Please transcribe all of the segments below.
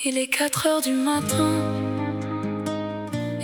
Il est 4 heures du matin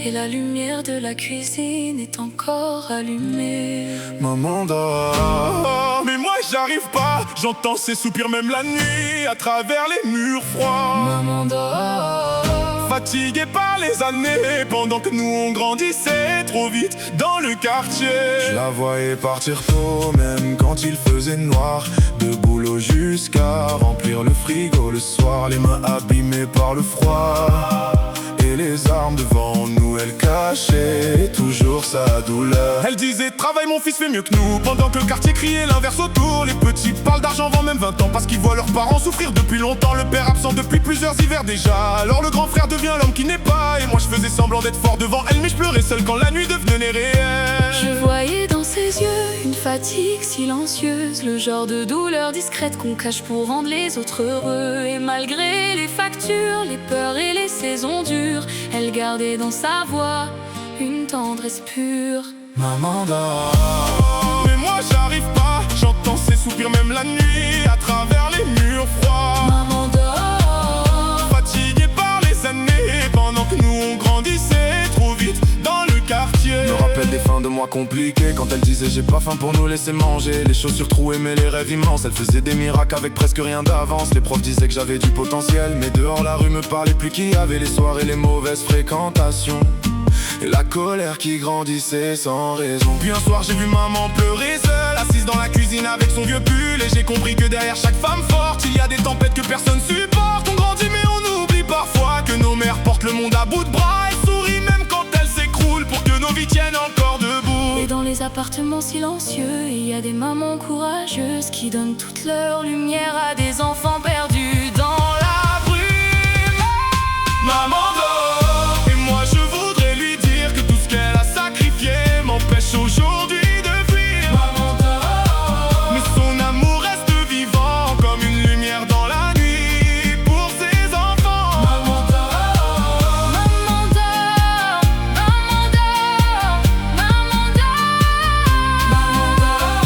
et la lumière de la cuisine est encore allumée. Maman dort, mais moi j'arrive pas. J'entends ses soupirs même la nuit à travers les murs froids. Maman dort, fatigué par les années, pendant que nous on grandissait trop vite dans le quartier. Je la voyais partir tôt, même quand il faisait noir. De boulot jusqu'à remplir le frigo le soir. Les mains abîmées par le froid et les armes devant nous, elle cachait toujours sa douleur. Elle disait travaille mon fils, fait mieux que nous. Pendant que le quartier criait l'inverse autour. Les petits parlent d'argent avant même 20 ans, parce qu'ils voient leurs parents souffrir depuis longtemps. Le père absent depuis plusieurs hivers déjà. Alors le grand frère devient l'homme qui n'est pas. Et moi je faisais semblant d'être fort devant elle, mais je pleurais seul quand la nuit devenait réelle. je voyais dans ses yeux une fatigue silencieuse, le genre de douleur discrète qu'on cache pour rendre les autres heureux. Et malgré les factures, les peurs et les saisons dures, elle gardait dans sa voix une tendresse pure. Maman dort, mais moi j'arrive pas. J'entends ses soupirs même la nuit à travers les murs froids. Maman dort, fatigué par les années, pendant que nous on grandissait trop vite dans le quartier. Me rappelle des fins de mois compliquées, quand elle disait j'ai pas faim pour nous laisser manger. Les chaussures trouées mais les rêves immenses. Elle faisait des miracles avec presque rien d'avance. Les profs disaient que j'avais du potentiel, mais dehors la rue me parlait plus. Qu'il y avait les soirées, les mauvaises fréquentations et la colère qui grandissait sans raison. Puis un soir j'ai vu maman pleurer seule, assise dans la cuisine avec son vieux pull. Et j'ai compris que derrière chaque femme forte, il y a des tempêtes que personne supporte. On grandit mais on oublie parfois que nos mères portent le monde à bout de bras. Elles sourient même quand elles s'écroulent pour que nos vies tiennent encore debout. et dans les appartements silencieux, il y a des mamans courageuses qui donnent toute leur lumière à des enfants perdus dans la brume. Maman dort, et moi je voudrais lui dire que tout ce qu'elle a sacrifié m'empêche aujourd'hui de fuir. Maman dort, Mais son amour reste vivant comme une lumière dans la nuit pour ses enfants. maman dort, maman dort, maman dort, maman dort, maman dort.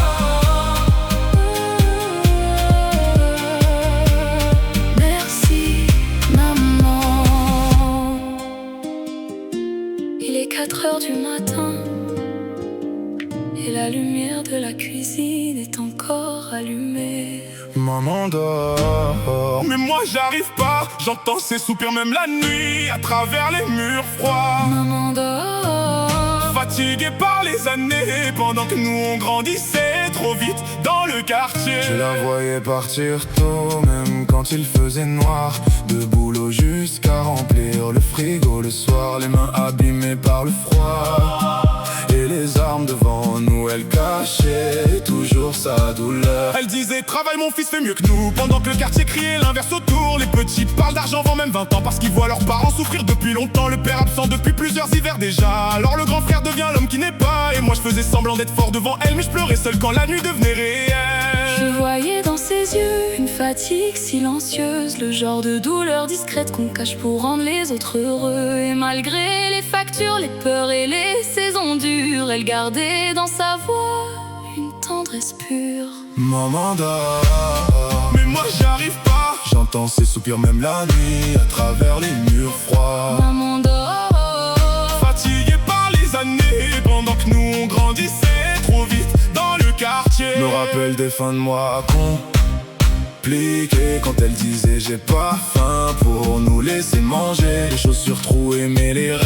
Merci maman. Il est 4 heures du matin et la lumière de la cuisine est encore allumée. Maman dort, mais moi j'arrive pas. J'entends ses soupirs même la nuit à travers les murs froids. Maman dort, Fatigué par les années, pendant que nous on grandissait trop vite dans le quartier. Je la voyais partir tôt, même quand il faisait noir. De boulot jusqu'à remplir le frigo le soir. Les mains abîmées par le froid et les armes devant nous, elle cachait toujours sa douleur. Elle disait travaille mon fils, fait mieux que nous. Pendant que le quartier criait l'inverse autour. Les petits parlent d'argent avant même 20 ans, parce qu'ils voient leurs parents souffrir depuis longtemps. Le père absent depuis plusieurs hivers déjà. Alors le grand frère devient l'homme qui n'est pas. Et moi je faisais semblant d'être fort devant elle, mais je pleurais seul quand la nuit devenait je réelle. voyais dans ses yeux une fatigue silencieuse, le genre de douleur discrète qu'on cache pour rendre les autres heureux. Et malgré les factures, les peurs et les saisons dures, elle gardait dans sa voix une tendresse pure. Maman dort, mais moi j'arrive pas. J'entends ses soupirs même la nuit à travers les murs froids. Maman dort, Fatigué par les années, pendant que nous on grandissait trop vite dans le quartier. Me rappelle des fins de mois compliquées, quand elle disait j'ai pas faim pour nous laisser manger. Les chaussures trouées mais les rêves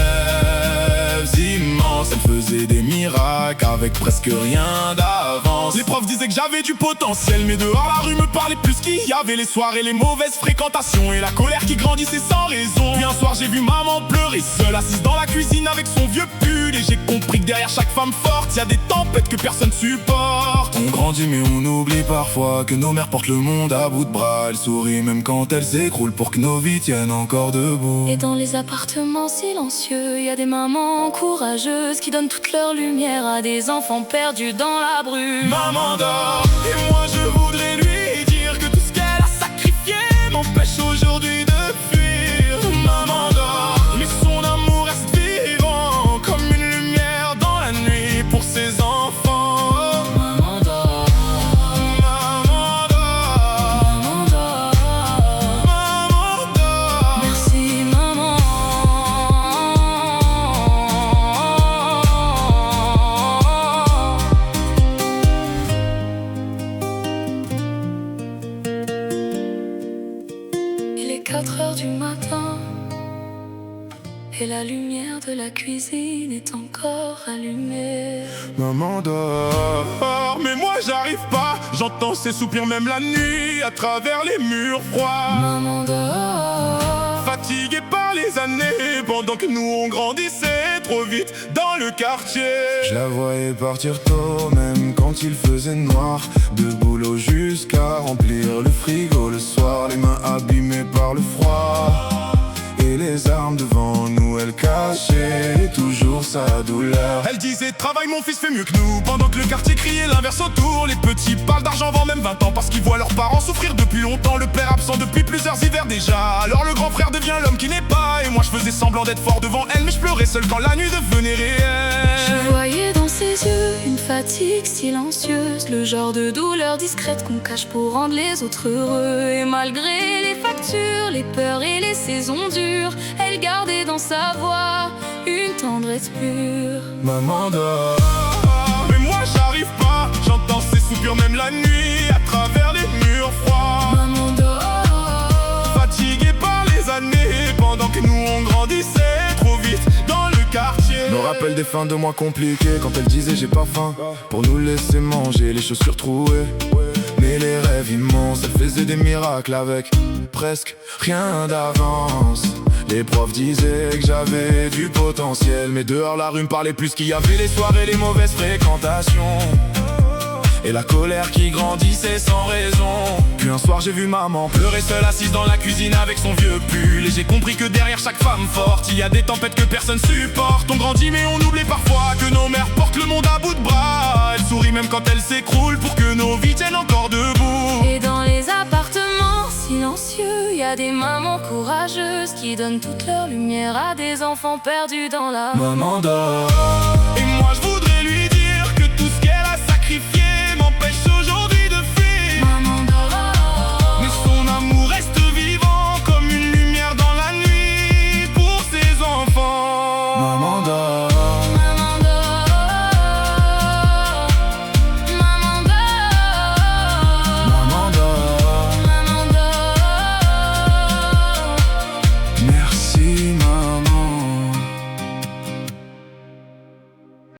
immenses. Elle faisait des miracles avec presque rien d'avance. Les profs disaient que j'avais du potentiel, mais dehors la rue me parlait plus. Qu'il y avait les soirées, les mauvaises fréquentations et la colère qui grandissait sans raison. Puis un soir j'ai vu maman pleurer seule, assise dans la cuisine avec son vieux pull. Et j'ai compris que derrière chaque femme forte, y a des tempêtes que personne supporte. On grandit mais on oublie parfois que nos mères portent le monde à bout de bras. Elles sourient même quand elles s'écroulent pour que nos vies tiennent encore debout. et dans les appartements silencieux, il y a des mamans courageuses qui donnent toute leur lumière à des enfants perdus dans la brume. Maman dort, et moi je voudrais lui dire que tout ce qu'elle a sacrifié m'empêche aujourd'hui de fuir. Maman dort, mais son amour reste vivant comme une lumière dans la nuit pour ses enfants. Maman dort, Maman dort, maman dort, maman dort. 4 heures du matin et la lumière de la cuisine est encore allumée. Maman dort, mais moi j'arrive pas. J'entends ses soupirs même la nuit à travers les murs froids. Maman dort, fatiguée par les années, pendant que nous on grandissait trop vite dans le quartier. Je la voyais partir tôt, même quand il faisait noir. De boulot jusqu'à remplir le frigo le soir, les mains abîmées par le froid. Et les armes devant nous, elle cachait toujours sa douleur. Elle disait travaille mon fils fait mieux que nous, pendant que le quartier criait l'inverse autour. Les petits parlent d'argent avant même 20 ans, parce qu'ils voient leurs parents souffrir depuis longtemps. Le père absent depuis plusieurs hivers déjà, alors le grand frère devient l'homme qui n'est pas. Et moi je faisais semblant d'être fort devant elle, mais je pleurais seul quand la nuit devenait réelle. je voyais dans ses yeux une fatigue silencieuse, le genre de douleur discrète qu'on cache pour rendre les autres heureux. Et malgré les factures, les peurs et les saisons dures, elle gardait dans sa voix une tendresse pure. Maman dort, mais moi j'arrive pas. J'entends ses soupirs même la nuit à travers les murs froids. Maman dort, fatiguée par les années, pendant que nous on grandissait trop vite dans le quartier. Nos rappels des fins de mois compliqués, quand elle disait j'ai pas faim, pour nous laisser manger les chaussures trouées. Mais les rêves immenses, elle faisait des miracles avec presque rien d'avance. Les profs disaient que j'avais du potentiel, mais dehors la rue me parlait plus qu'il y avait les soirées, les mauvaises fréquentations et la colère qui grandissait sans raison. Puis un soir j'ai vu maman pleurer seule assise dans la cuisine avec son vieux pull. Et j'ai compris que derrière chaque femme forte, il y a des tempêtes que personne supporte. On grandit mais on oublie parfois que nos mères portent le monde à bout de bras. Elle sourit même quand elle s'écroule pour que nos vies tiennent encore debout. et dans les appartements silencieux, y a des mamans courageuses qui donnent toute leur lumière à des enfants perdus dans la... Maman dort, et moi je vous